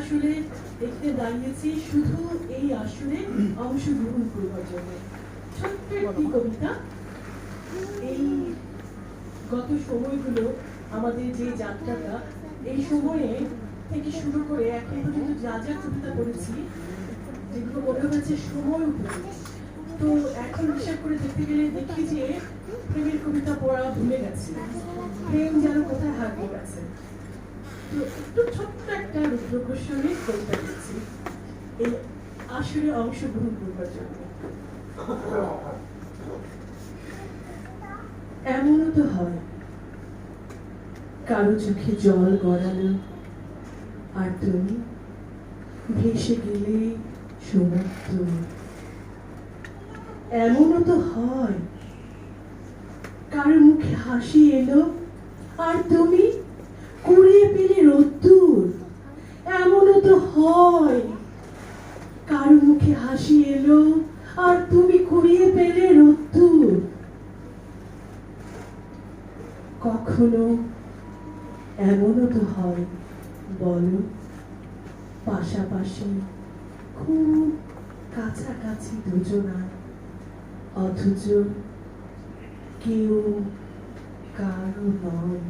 আসলে এখানে দাঁড়িয়েছি শুধু এই আসরে অংশগ্রহণ করবার জন্য। ছোট্ট একটি কবিতা। এই গত সময়গুলো আমাদের যে যাত্রাটা, এই সময়ে থেকে শুরু করে এখন পর্যন্ত যা যা কবিতা পড়েছি, যেগুলো মনে হয়েছে সময় উপযোগী, তো এখন হিসাব করে দেখতে গেলে দেখি যে প্রেমের কবিতা পড়া ভুলে গেছে, প্রেম যেন কোথায় হারিয়ে গেছে। তো একটু ছোট্ট একটা রুদ্রপ্রসঙ্গের কবিতা দিচ্ছি এই আসরে অংশগ্রহণ করবার জন্য। এমনও তো হয় কারো চোখে জল গড়ালো আর তুমি ভেসে গেলে সমুদ্র। এমনও তো হয় কারো মুখে হাসি এলো আর তুমি কুড়িয়ে পেলে রোদ্দুর। এমনও তো হয় কারো মুখে হাসি এলো আর তুমি কুড়িয়ে পেলে রোদ্দুর। কখনো এমনও তো হয় বলো পাশাপাশি খুব কাছাকাছি দুজনার, অথচ কেউ কারো নয়।